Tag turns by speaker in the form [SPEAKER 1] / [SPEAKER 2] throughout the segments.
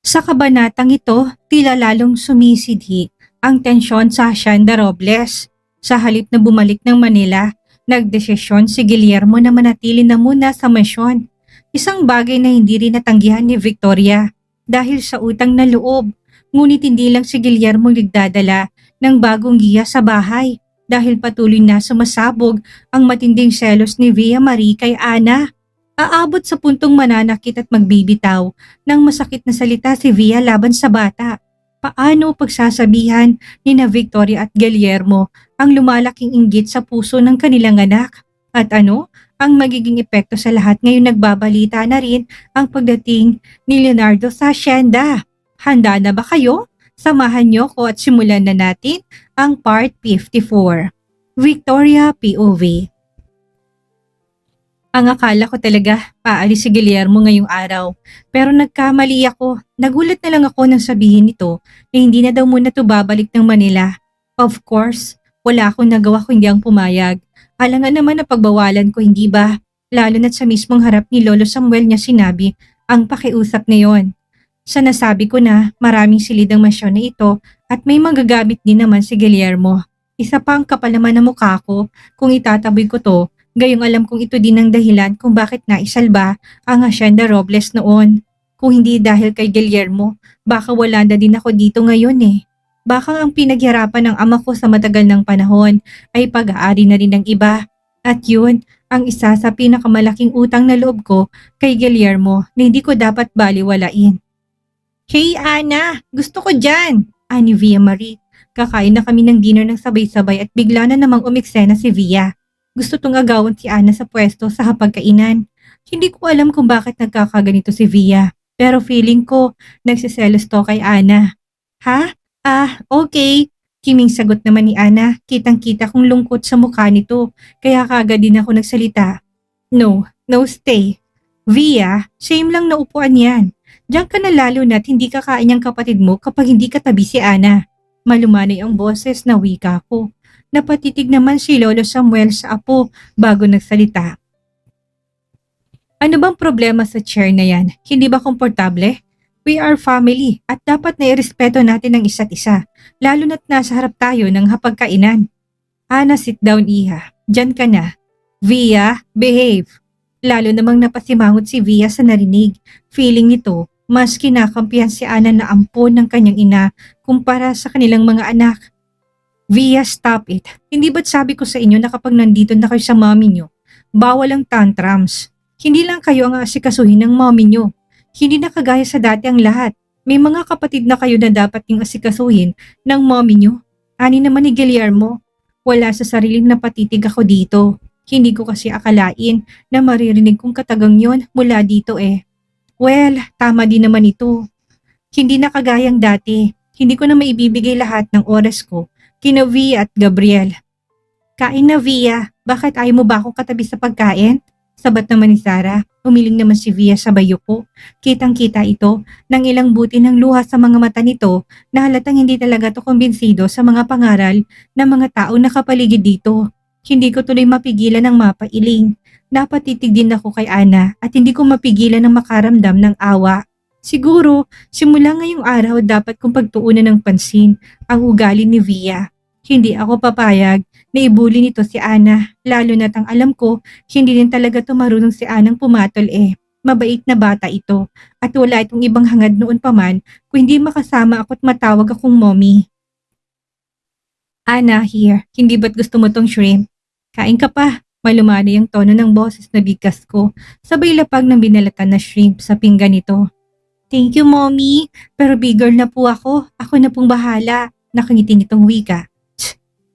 [SPEAKER 1] Sa kabanatang ito, tila lalong sumisidhi ang tensyon sa Hacienda Robles. Sa halip na bumalik ng Manila, nagdesisyon si Guillermo na manatili na muna sa mansyon. Isang bagay na hindi rin natanggihan ni Victoria dahil sa utang na loob. Ngunit hindi lang si Guillermo nagdadala ng bagong giya sa bahay dahil patuloy na sumasabog ang matinding selos ni Via Marie kay Ana. Aabot sa puntong mananakit at magbibitaw ng masakit na salita si Via laban sa bata. Paano pagsasabihan ni na Victoria at Guillermo ang lumalaking inggit sa puso ng kanilang anak? At ano ang magiging epekto sa lahat ngayong nagbabalita na rin ang pagdating ni Leonardo sa asyenda? Handa na ba kayo? Samahan niyo ko at simulan na natin ang part 54. Victoria POV. Ang akala ko talaga paalis si Guillermo ngayong araw. Pero nagkamali ako. Nagulat na lang ako nang sabihin nito na hindi na daw muna to babalik ng Manila. Of course, wala akong nagawa kundi ang pumayag. Alangan naman na pagbawalan ko, hindi ba? Lalo na't sa mismong harap ni Lolo Samuel niya sinabi ang pakiusap na yon. Sa nasabi ko na maraming silid ang mansyon na ito at may magagamit din naman si Guillermo. Isa pa ang kapal naman na mukha ko kung itataboy ko to. Gayong alam kong ito din ang dahilan kung bakit naisalba ang Hacienda Robles noon. Kung hindi dahil kay Guillermo, baka wala na din ako dito ngayon eh. Baka ang pinaghirapan ng ama ko sa matagal ng panahon ay pag-aari na rin ng iba. At yun, ang isa sa pinakamalaking utang na loob ko kay Guillermo na hindi ko dapat baliwalain. Hey Ana, gusto ko dyan! Ani Via Marie. Kakain na kami ng dinner ng sabay-sabay at bigla na namang umiksena si Via. Gusto tong agawan si Ana sa pwesto sa hapagkainan. Hindi ko alam kung bakit nagkakaganito si Via. Pero feeling ko, nagsiselos to kay Ana. Ha? Okay. Kiming sagot naman ni Ana. Kitang-kita kong lungkot sa mukha nito. Kaya kagad din ako nagsalita. No stay. Via, shame lang na upuan yan. Diyan ka na lalo na't hindi kakain ang kapatid mo kapag hindi katabi si Ana. Malumanay ang boses na wika ko. Napatitig naman si Lolo Samuel sa apo bago nagsalita. Ano bang problema sa chair na yan? Hindi ba komportable? We are family at dapat na irespeto natin ang isa't isa, lalo na't nasa harap tayo ng hapagkainan. Ana, sit down Iha. Diyan ka na. Via, behave. Lalo namang napasimangot si Via sa narinig. Feeling nito, mas kinakampihan si Ana na ampon ng kanyang ina kumpara sa kanilang mga anak. Via, stop it. Hindi ba't sabi ko sa inyo na kapag nandito na kayo sa mommy nyo, bawal ang tantrums. Hindi lang kayo ang asikasuhin ng mommy nyo. Hindi na kagaya sa dati ang lahat. May mga kapatid na kayo na dapat yung asikasuhin ng mommy nyo. Ani naman ni Guillermo. Wala sa sariling napatitig ako dito. Hindi ko kasi akalain na maririnig kong katagang yon mula dito eh. Well, tama din naman ito. Hindi na kagayang dati. Hindi ko na maibibigay lahat ng oras ko kina Via at Gabriel. Kain na Via, bakit ayaw mo ba akong katabi sa pagkain? Sabat naman ni Sarah, umiling naman si Via sa bayo ko. Kitang-kita ito ng ilang buti ng luha sa mga mata nito na halatang hindi talaga to kumbinsido sa mga pangaral ng mga taong nakapaligid dito. Hindi ko tuloy mapigilan ng mapailing. Napatitig din ako kay Ana at hindi ko mapigilan ng makaramdam ng awa. Siguro, simula ngayong araw dapat kong pagtuunan ng pansin ang ugali ni Via. Hindi ako papayag na ibuli nito si Ana, lalo na't ang alam ko, hindi din talaga marunong si Anang pumatol eh. Mabait na bata ito at wala itong ibang hangad noon pa man kung hindi makasama ako at matawag akong mommy. Ana, here. Hindi ba't gusto mo tong shrimp? Kain ka pa. Malumanay ang tono ng boses na bigkas ko, sabay lapag ng binalatan na shrimp sa pinggan nito. Thank you, Mommy. Pero big girl na po ako. Ako na pong bahala. Nakangiti nitong wika.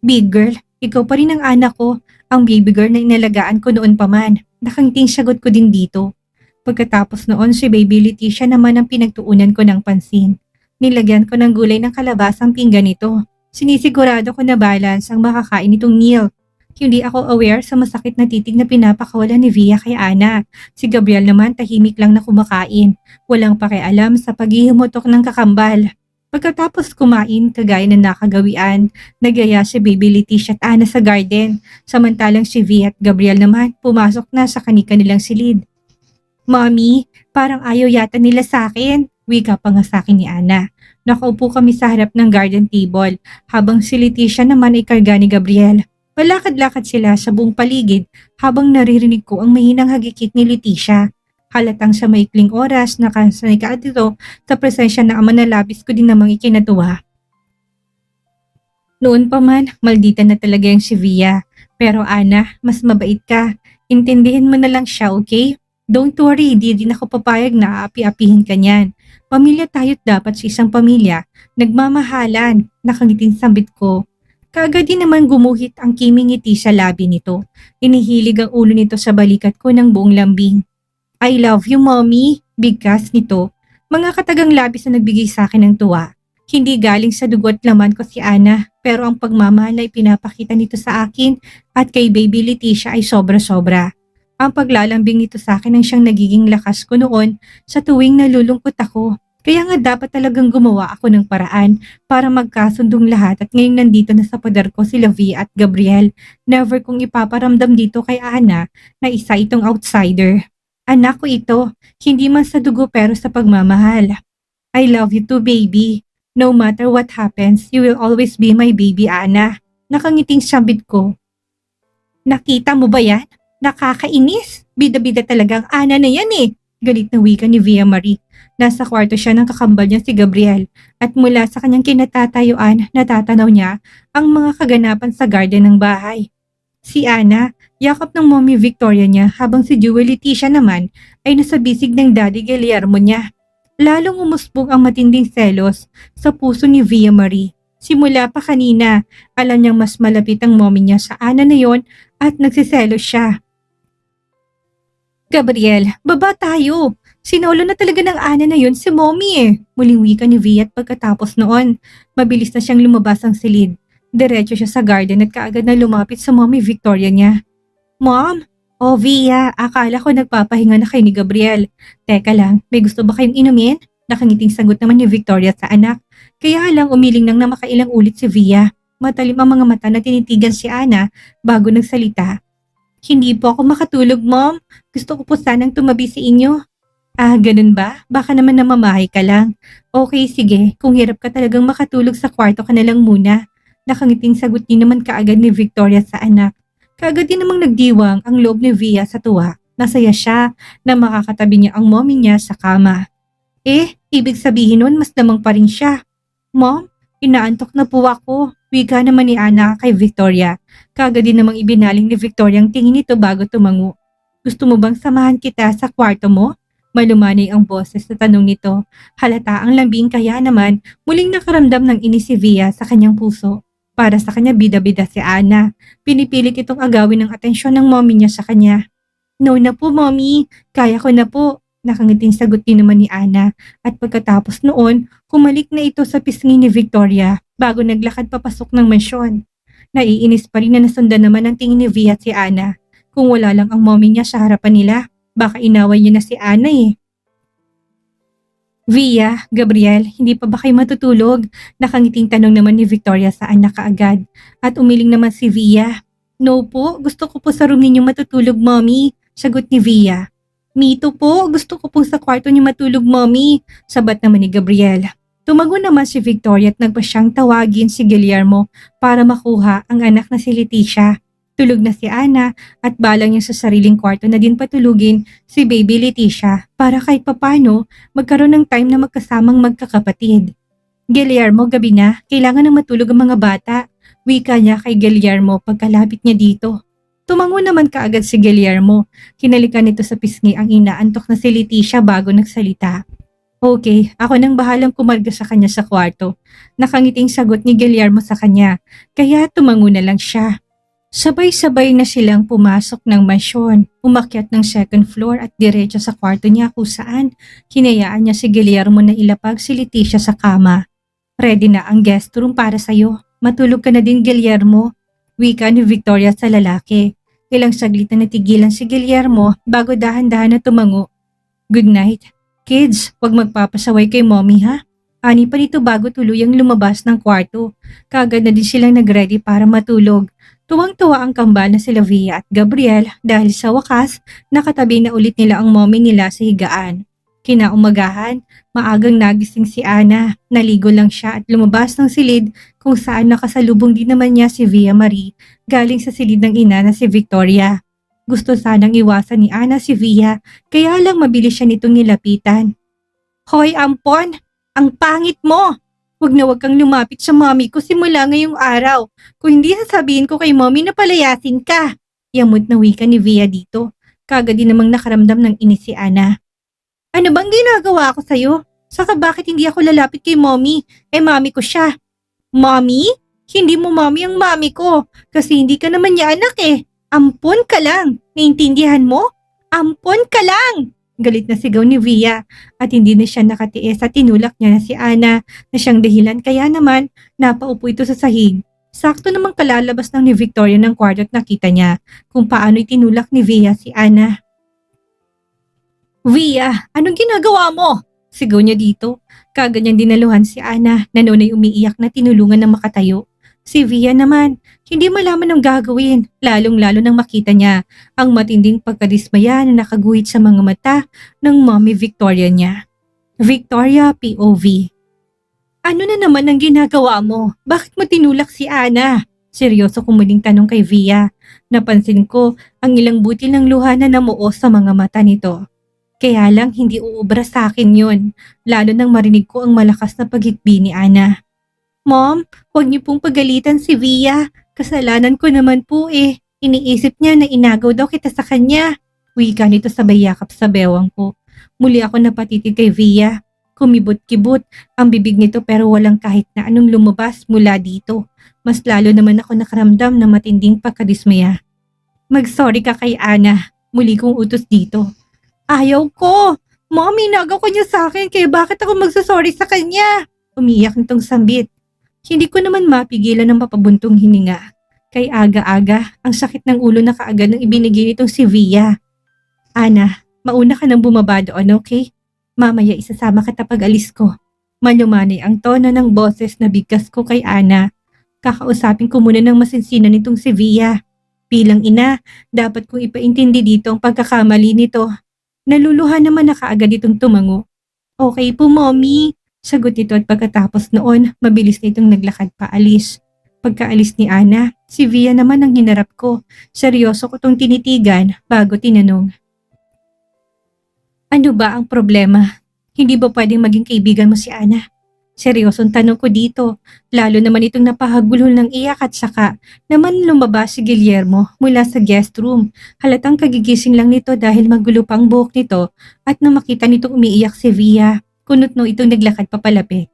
[SPEAKER 1] Big girl, ikaw pa rin ang anak ko. Ang baby girl na inalagaan ko noon pa man. Nakangiting sagot ko din dito. Pagkatapos noon si Baby Leticia naman ang pinagtuunan ko ng pansin. Nilagyan ko ng gulay ng kalabasang pinggan nito. Sinisigurado ko na balance ang makakain nitong meal. Hindi ako aware sa masakit na titig na pinapakawalan ni Via kay Ana. Si Gabriel naman tahimik lang na kumakain. Walang pakialam sa paghihimutok ng kakambal. Pagkatapos kumain, kagaya na nakagawian, nagaya si Baby Leticia at Ana sa garden. Samantalang si Via at Gabriel naman pumasok na sa kanilang silid. Mommy, parang ayaw yata nila sa akin. Wika pa nga sa akin ni Ana. Nakaupo kami sa harap ng garden table habang si Leticia naman ay karga ni Gabriel. Palakad-lakad sila sa buong paligid habang naririnig ko ang mahinang hagikit ni Leticia. Halatang sa maikling oras nakasanay ka dito sa presensya ng ama na labis ko din namang ikinatuwa. Noon pa man, maldita na talaga yung si Via. Pero Ana, mas mabait ka. Intindihin mo na lang siya, okay? Don't worry, di din ako papayag na aapi-apihin ka niyan. Pamilya tayo't dapat sa isang pamilya. Nagmamahalan, nakangiting sambit ko. Kaagad din naman gumuhit ang kiming ngiti sa labi nito. Inihilig ang ulo nito sa balikat ko ng buong lambing. I love you, mommy. Bigkas nito. Mga katagang labis na nagbigay sa akin ng tuwa. Hindi galing sa dugo at laman ko si Ana, pero ang pagmamahal ay pinapakita nito sa akin at kay baby Leticia ay sobra-sobra. Ang paglalambing nito sa akin ang siyang nagiging lakas ko noon sa tuwing nalulungkot ako. Kaya nga dapat talagang gumawa ako ng paraan para magkasundong lahat at ngayong nandito na sa poder ko si Via at Gabriel. Never kong ipaparamdam dito kay Ana na isa itong outsider. Anak ko ito, hindi man sa dugo pero sa pagmamahal. I love you too, baby. No matter what happens, you will always be my baby, Ana. Nakangiting sambit ko. Nakita mo ba yan? Nakakainis. Bida-bida talagang Ana na yan eh. Galit na wika ni Via Marie. Nasa kwarto siya ng kakambal niya si Gabriel at mula sa kanyang kinatatayuan, natatanaw niya ang mga kaganapan sa garden ng bahay. Si Ana, yakap ng mommy Victoria niya habang si Jewel Leticia naman ay nasa bisig ng daddy Guillermo niya. Lalong umusbong ang matinding selos sa puso ni Via Marie. Simula pa kanina, alam niyang mas malapit ang mommy niya sa Ana na yon at nagsiselos siya. Gabriel, baba tayo. Sinolo na talaga ng Ana na yon si mommy eh. Muling wika ni Via at pagkatapos noon, mabilis na siyang lumabas ang silid. Diretso siya sa garden at kaagad na lumapit sa mommy Victoria niya. Mom! Oh Via, akala ko nagpapahinga na kayo ni Gabriel. Teka lang, may gusto ba kayong inumin? Nakangiting sagot naman ni Victoria sa anak. Kaya lang umiling nang na makailang ulit si Via. Matalim ang mga mata na tinitigan si Ana bago nagsalita. Hindi po ako makatulog, Mom. Gusto ko po sanang tumabi sa inyo. Ah, ganun ba? Baka naman namamahay ka lang. Okay, sige. Kung hirap ka talagang makatulog sa kwarto ka na lang muna. Nakangiting sagot din naman kaagad ni Victoria sa anak. Kaagad din namang nagdiwang ang loob ni Via sa tuwa. Nasaya siya na makakatabi niya ang mommy niya sa kama. Ibig sabihin nun mas damang pa rin siya. Mom, inaantok na po ako. Wika naman ni Ana kay Victoria. Kaagad din namang ibinaling ni Victoria ang tingin nito bago tumango. Gusto mo bang samahan kita sa kwarto mo? Malumanay ang boses sa tanong nito. Halata ang lambing kaya naman muling nakaramdam ng inis si Via sa kanyang puso. Para sa kanya bida-bida si Ana. Pinipilit itong agawin ng atensyon ng mommy niya sa kanya. No na po mommy, kaya ko na po. Nakangiting sagot din naman ni Ana at pagkatapos noon, humalik na ito sa pisngi ni Victoria bago naglakad papasok ng mansyon. Naiinis pa rin na nasundan naman ang tingin ni Via at si Ana. Kung wala lang ang mommy niya sa harapan nila, baka inaway niya na si Ana eh. Via, Gabriel, hindi pa ba kayo matutulog? Nakangiting tanong naman ni Victoria sa anak kaagad. At umiling naman si Via. No po, gusto ko po sa room ninyo matutulog, mommy. Sagot ni Via. Me too po, gusto ko po sa kwarto niyo matulog, mommy. Sabat naman ni Gabriel. Tumago naman si Victoria at nagpa siyang tawagin si Guillermo para makuha ang anak na si Leticia. Tulog na si Ana at balang niya sa sariling kwarto na din patulugin si baby Leticia para kahit papano magkaroon ng time na magkasamang magkakapatid. Guillermo, gabi na, kailangan na matulog ang mga bata. Wika niya kay Guillermo pagkalapit niya dito. Tumango naman kaagad si Guillermo. Kinalikan nito sa pisngi ang inaantok na si Leticia bago nagsalita. Okay, ako nang bahalang kumarga sa kanya sa kwarto. Nakangiting sagot ni Guillermo sa kanya, kaya tumango na lang siya. Sabay-sabay na silang pumasok ng mansyon, umakyat ng second floor at diretso sa kwarto niya kung saan hinayaan niya si Guillermo na ilapag si Leticia sa kama. Ready na ang guest room para sa'yo. Matulog ka na din, Guillermo. Wika ni Victoria sa lalaki. Ilang saglit na natigilan si Guillermo bago dahan-dahan na tumango. Good night. Kids, wag magpapasaway kay mommy ha. Ani pa nito bago tuluyang lumabas ng kwarto. Kaagad na din silang nagready para matulog. Tuwang-tuwa ang kambal na sila Via at Gabriel dahil sa wakas nakatabi na ulit nila ang mommy nila sa higaan. Kinaumagahan, maagang nagising si Ana. Naligo lang siya at lumabas ng silid kung saan nakasalubong din naman niya si Via Marie galing sa silid ng ina na si Victoria. Gusto sanang iwasan ni Ana si Via kaya lang mabilis siya nitong nilapitan. Hoy Ampon, ang pangit mo! Huwag kang lumapit sa mommy ko simula ngayong araw. Kung hindi sasabihin ko kay mommy na palayasin ka. Yamot na wika ni Via dito. Kagad din namang nakaramdam ng inis si Ana. Ano bang ginagawa ko sa'yo? Saka bakit hindi ako lalapit kay mommy? Mommy ko siya. Mommy? Hindi mo mommy ang mommy ko. Kasi hindi ka naman niya anak eh. Ampon ka lang. Naintindihan mo? Ampon ka lang! Galit na sigaw ni Via at hindi na siya nakatiis at tinulak niya na si Ana na siyang dahilan kaya naman napaupo ito sa sahig. Sakto namang kalalabas ng ni Victoria ng kwarto at nakita niya kung paano itinulak ni Via si Ana. Via, anong ginagawa mo? Sigaw niya dito. Kaganyang dinaluhan si Ana na noon ay umiiyak na tinulungan na makatayo. Si Via naman, hindi malaman ang gagawin, lalong-lalo nang makita niya ang matinding pagkadismaya na nakaguhit sa mga mata ng mommy Victoria niya. Victoria POV. Ano na naman ang ginagawa mo? Bakit mo tinulak si Ana? Seryoso kumuling tanong kay Via. Napansin ko ang ilang butil ng luha na namuo sa mga mata nito. Kaya lang hindi uubra sa akin yun, lalo nang marinig ko ang malakas na paghikbi ni Ana. Mom, huwag niyo pong pagalitan si Via. Kasalanan ko naman po eh. Iniisip niya na inagaw daw kita sa kanya. Wika nito sabay yakap sa bewang ko. Muli ako napatitig kay Via. Kumibot-kibot ang bibig nito pero walang kahit na anong lumabas mula dito. Mas lalo naman ako nakaramdam ng matinding pagkadismaya. Mag-sorry ka kay Ana. Muli kong utos dito. Ayaw ko! Mom, inagaw ko niya sa akin kaya bakit ako magsasorry sa kanya? Umiyak nitong sambit. Hindi ko naman mapigilan ng mapabuntong hininga. Kay aga-aga, ang sakit ng ulo na kaagad nang ibinigay nitong si Via. Ana, mauna ka nang bumaba doon, okay? Mamaya isasama kita pag alis ko. Malumanay ang tono ng boses na bigkas ko kay Ana. Kakausapin ko muna ng masinsinan nitong si Via. Bilang ina, dapat kong ipaintindi dito ang pagkakamali nito. Naluluha naman na kaagad itong tumango. Okay po, mommy. Sagot nito at pagkatapos noon, mabilis na itong naglakad paalis. Pagkaalis ni Ana, si Via naman ang hinarap ko. Seryoso ko itong tinitigan bago tinanong. Ano ba ang problema? Hindi ba pwedeng maging kaibigan mo si Ana? Seryosong tanong ko dito, lalo naman itong napahagulol ng iyak at saka naman lumabas si Guillermo mula sa guest room. Halatang kagigising lang nito dahil magulo pang buhok nito at nang makita nitong umiiyak si Via. Kunot no itong naglakad papalapit.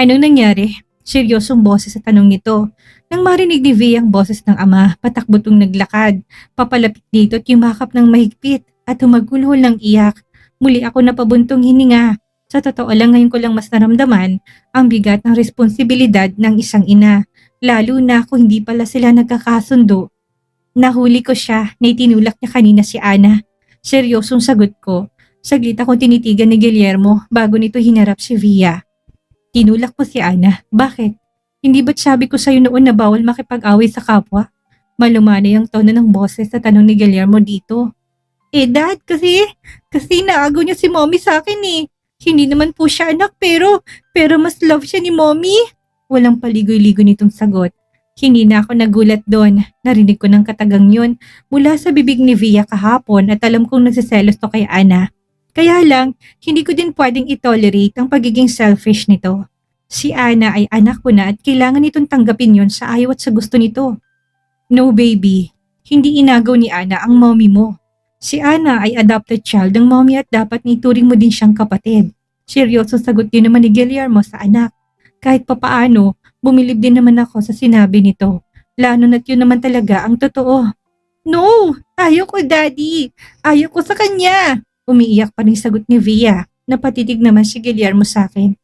[SPEAKER 1] Anong nangyari? Seryosong boses sa tanong nito. Nang marinig ni Via ang boses ng ama, patakbo itong naglakad. Papalapit dito at yumakap ng mahigpit at humagulhol ng iyak. Muli ako napabuntong hininga. Sa totoo lang ngayon ko lang mas naramdaman ang bigat ng responsibilidad ng isang ina. Lalo na kung hindi pala sila nagkakasundo. Nahuli ko siya na itinulak niya kanina si Ana. Seryosong sagot ko. Saglit akong tinitigan ni Guillermo bago nito hinarap si Via. Tinulak mo si Ana. Bakit? Hindi ba't sabi ko sa'yo noon na bawal makipag-away sa kapwa? Malumanay ang tono ng boses sa tanong ni Guillermo dito. Dad, kasi naagaw niya si mommy sa akin eh. Hindi naman po siya anak pero mas love siya ni mommy. Walang paligoy-ligoy nitong sagot. Hindi na ako nagulat doon. Narinig ko ng katagang yun mula sa bibig ni Via kahapon at alam kong nagsiselos to kay Ana. Kaya lang, hindi ko din pwedeng itolerate ang pagiging selfish nito. Si Ana ay anak ko na at kailangan nitong tanggapin yon sa ayaw at sa gusto nito. No baby, hindi inagaw ni Ana ang mommy mo. Si Ana ay adopted child ng mommy at dapat naituring mo din siyang kapatid. Seryoso sagot din naman ni Guillermo sa anak. Kahit papaano, bumilib din naman ako sa sinabi nito. Lalo na't yun naman talaga ang totoo. No, ayaw ko daddy. Ayaw ko sa kanya. Umiiyak pa rin sagot ni Via. Napatitig naman si Guillermo sa akin.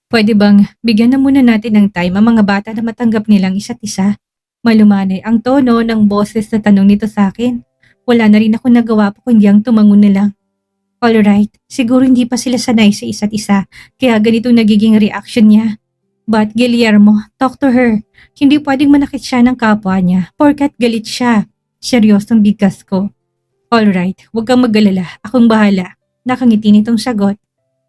[SPEAKER 1] Pwede bang bigyan na muna natin ng time ang mga bata na matanggap nilang isa't isa? Malumanay ang tono ng boses na tanong nito sa akin. Wala na rin ako nagawa pa kundi ang tumango na lang. Alright, siguro hindi pa sila sanay sa isa't isa kaya ganito nagiging reaction niya. But Guillermo, talk to her. Hindi pwedeng manakit siya ng kapwa niya porkat galit siya. Seryosong bigkas ko. Alright, huwag kang mag-alala. Akong bahala. Nakangiti nitong sagot.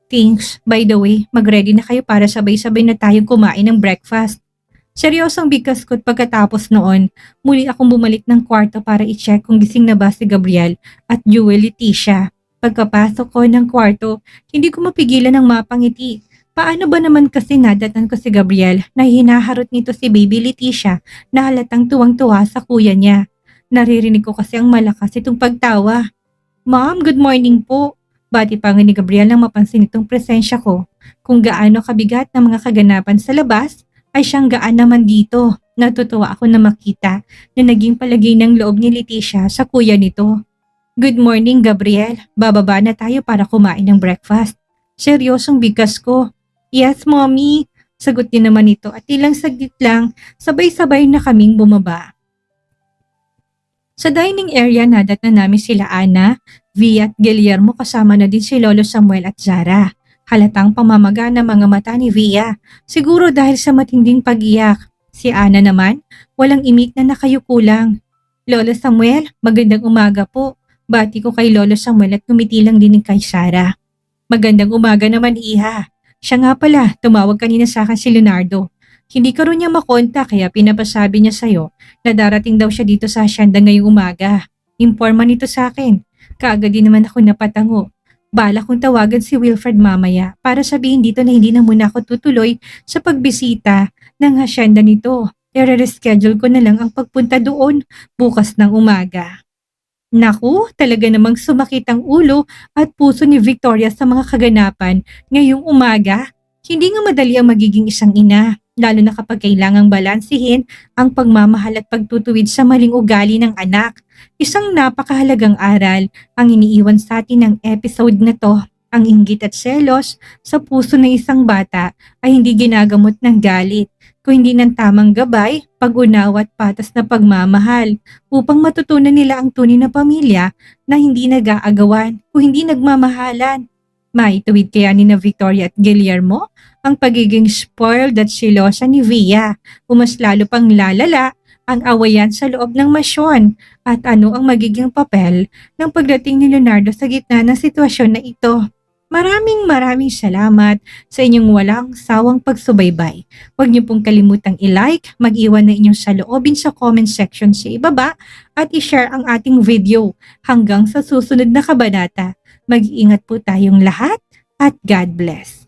[SPEAKER 1] Thanks. By the way, mag-ready na kayo para sabay-sabay na tayong kumain ng breakfast. Seryosong bigkas ko't pagkatapos noon, muli akong bumalik ng kwarto para i-check kung gising na ba si Gabriel at Jewel Leticia. Pagkapasok ko ng kwarto, hindi ko mapigilan ng mapangiti. Paano ba naman kasi nadatan ko si Gabriel na hinaharot nito si baby Leticia na halatang tuwang-tuwa sa kuya niya. Naririnig ko kasi ang malakas itong pagtawa. Ma'am, good morning po. Bati pa nga ni Gabriel nang mapansin itong presensya ko. Kung gaano kabigat ng mga kaganapan sa labas, ay siyang gaan naman dito. Natutuwa ako na makita na naging palagay ng loob ni Leticia sa kuya nito. Good morning, Gabriel. Bababa na tayo para kumain ng breakfast. Seryosong bigkas ko. Yes, mommy. Sagot din naman ito at ilang saglit lang, sabay-sabay na kaming bumaba. Sa dining area nadat na namin sila Ana, V at Guillermo kasama na din si Lolo Samuel at Zara. Halatang pamamaga ng mga mata ni Via, siguro dahil sa matinding pag-iyak. Si Ana naman, walang imik na nakayuko lang. Lolo Samuel, magandang umaga po. Bati ko kay Lolo Samuel at ngumiti lang din kay Sarah. Magandang umaga naman, Iha. Siya nga pala, tumawag kanina sa akin si Leonardo. Hindi ka rin niya makonta kaya pinapasabi niya sa'yo na darating daw siya dito sa asyenda ngayong umaga. Imporma nito sa akin. Kaagad din naman ako napatango. Bala kong tawagan si Wilfred mamaya para sabihin dito na hindi na muna ako tutuloy sa pagbisita ng asyenda nito. I-reschedule ko na lang ang pagpunta doon bukas ng umaga. Naku, talaga namang sumakit ang ulo at puso ni Victoria sa mga kaganapan ngayong umaga. Hindi nga madali ang magiging isang ina, lalo na kapag kailangang balansihin ang pagmamahal at pagtutuwid sa maling ugali ng anak. Isang napakahalagang aral ang iniiwan sa atin ng episode na to. Ang inggit at selos sa puso ng isang bata ay hindi ginagamot ng galit, kung hindi ng tamang gabay, pag-unawa at patas na pagmamahal upang matutunan nila ang tunay na pamilya na hindi nag-aagawan, kung hindi nagmamahalan. Maituwid kaya ni na Victoria at Guillermo ang pagiging spoiled at silosa ni Via o mas lalo pang lalala ang awayan sa loob ng masyon at ano ang magiging papel ng pagdating ni Leonardo sa gitna ng sitwasyon na ito. Maraming salamat sa inyong walang sawang pagsubaybay. Huwag niyo pong kalimutang i-like, mag-iwan na inyong saloobin sa comment section sa ibaba at i-share ang ating video. Hanggang sa susunod na kabanata. Mag-iingat po tayong lahat at God bless.